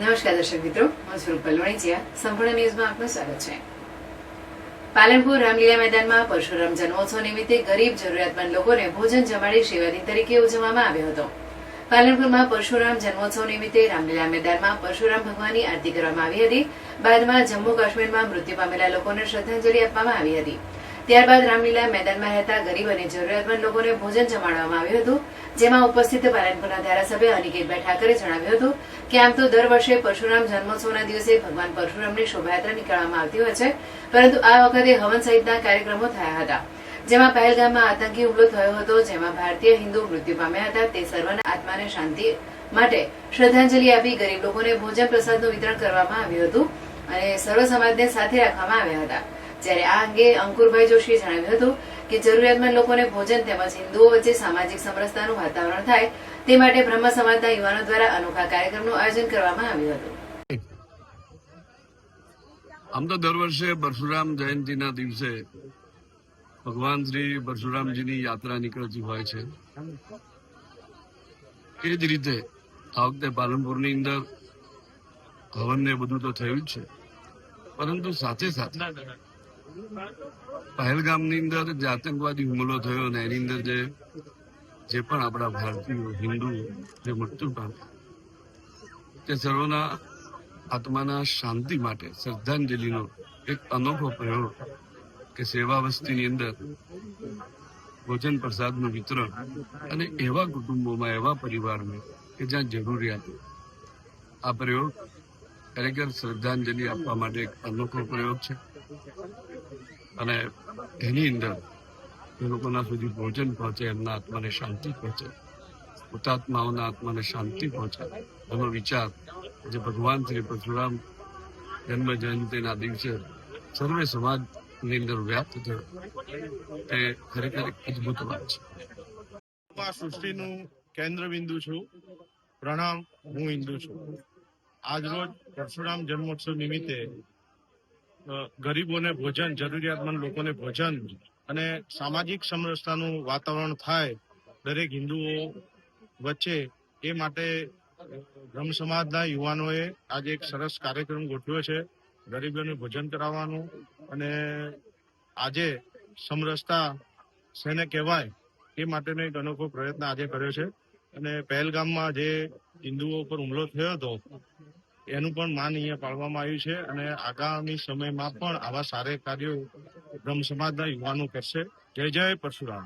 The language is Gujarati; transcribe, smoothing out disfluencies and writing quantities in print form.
નમસ્કાર દર્શક મિત્રો, હું છું રૂપલ વણિજિયા. સંપૂર્ણ ન્યૂઝમાં આપનું સ્વાગત છે. પાલનપુર રામલીલા મેદાનમાં પરશુરામ જન્મોત્સવ નિમિત્તે ગરીબ જરૂરિયાતમંદ લોકોને ભોજન જમાડી સેવાદિન તરીકે ઉજવવામાં આવ્યો હતો. પાલનપુરમાં પરશુરામ જન્મોત્સવ નિમિત્તે રામલીલા મેદાનમાં પરશુરામ ભગવાનની આરતી કરવામાં આવી હતી. બાદમાં જમ્મુ કાશ્મીરમાં મૃત્યુ પામેલા લોકોને શ્રદ્ધાંજલિ આપવામાં આવી હતી. ત્યારબાદ રામલીલા મેદાનમાં રહેતા ગરીબ અને જરૂરિયાતમંદ લોકોને ભોજન જમાડવામાં આવ્યું હતું, જેમાં ઉપસ્થિત પાલનપુરના ધારાસભ્ય અનિકેતભાઈ ઠાકરે જણાવ્યું હતું કે આમ તો દર વર્ષે પરશુરામ જન્મોત્સવના દિવસે ભગવાન પરશુરામની શોભાયાત્રા નીકળવામાં આવતી હોય છે, પરંતુ આ વખતે હવન સહિતના કાર્યક્રમો થયા હતા, જેમાં પહેલગામમાં આતંકી હુમલો થયો હતો, જેમાં ભારતીય હિન્દુ મૃત્યુ પામ્યા હતા. તે સર્વના આત્માને શાંતિ માટે શ્રદ્ધાંજલિ આપી ગરીબ લોકોને ભોજન પ્રસાદનું વિતરણ કરવામાં આવ્યું હતું અને સર્વ સમાજને સાથે રાખવામાં આવ્યા હતા. જ્યારે આ અંગે અંકુરભાઈ જોશીએ જણાવ્યું હતું કે જરૂરિયાતમંદ લોકોને ભોજન તેમજ હિન્દુઓ વચ્ચે સામાજિક સમરસતાનું વાતાવરણ થાય તે માટે બ્રહ્મ સમાજના યુવાનો દ્વારા અનોખા કાર્યક્રમનું આયોજન કરવામાં આવ્યું હતું. આમ તો દર વર્ષે પરશુરામ જયંતિના દિવસે ભગવાન શ્રી પરશુરામજીની યાત્રા નીકળતી હોય છે. એ જ રીતે આ વખતે પાલનપુરની અંદર હવન ને બધું તો થયું જ છે, પરંતુ સાથે સાથે પહેલગામની અંદર જે આતંકવાદી હુમલો થયો અને એની અંદર જે પણ આપણા ભારતીયો હિન્દુ જે મૃત્યુ પામ્યા તે સર્વના આત્માના શાંતિ માટે શ્રદ્ધાંજલિનો એક અનોખો પ્રયોગ કે સેવા વસ્તીની અંદર ભોજન પ્રસાદનું વિતરણ અને એવા કુટુંબોમાં એવા પરિવારમાં કે જ્યાં જરૂરિયાત આ પ્રયોગ ખરેખર શ્રદ્ધાંજલિ આપવા માટે એક અનોખો પ્રયોગ છે અને એની અંદર એ લોકોના સુધી ભોજન પહોંચે, એમના આત્માને શાંતિ પહોંચે, હુતાત્માઓના આત્માને શાંતિ પહોંચે એનો વિચાર જે ભગવાન શ્રી પરશુરામ જન્મ જયંતિના દિવસે સર્વે સમાજની અંદર વ્યાપ્ત થયો તે ખરેખર અદભુત વાત છે. આ સૃષ્ટિનું કેન્દ્ર બિંદુ છું. પ્રણામ, હું હિન્દુ છું. આજ રોજ પરશુરામ જન્મોત્સવ નિમિત્તે ગરીબોને ભોજન, જરૂરિયાતમંદ લોકોને ભોજન અને સામાજિક સમરસતાનું વાતાવરણ થાય દરેક હિન્દુઓ વચ્ચે, એ માટે બ્રહ્મ સમાજના યુવાનોએ આજે એક સરસ કાર્યક્રમ ગોઠવ્યો છે, ગરીબોને ભોજન કરાવવાનું. અને આજે સમરસતા શેને કહેવાય એ માટેનો એક અનોખો પ્રયત્ન આજે કર્યો છે. અને પહેલગામમાં જે હિન્દુઓ પર હુમલો થયો હતો એનું પણ માન અહીંયા પાળવામાં આવ્યું છે અને આગામી સમયમાં પણ આવા સારા કાર્યો બ્રહ્મ સમાજના યુવાનો કરશે. જય જય પરશુરામ.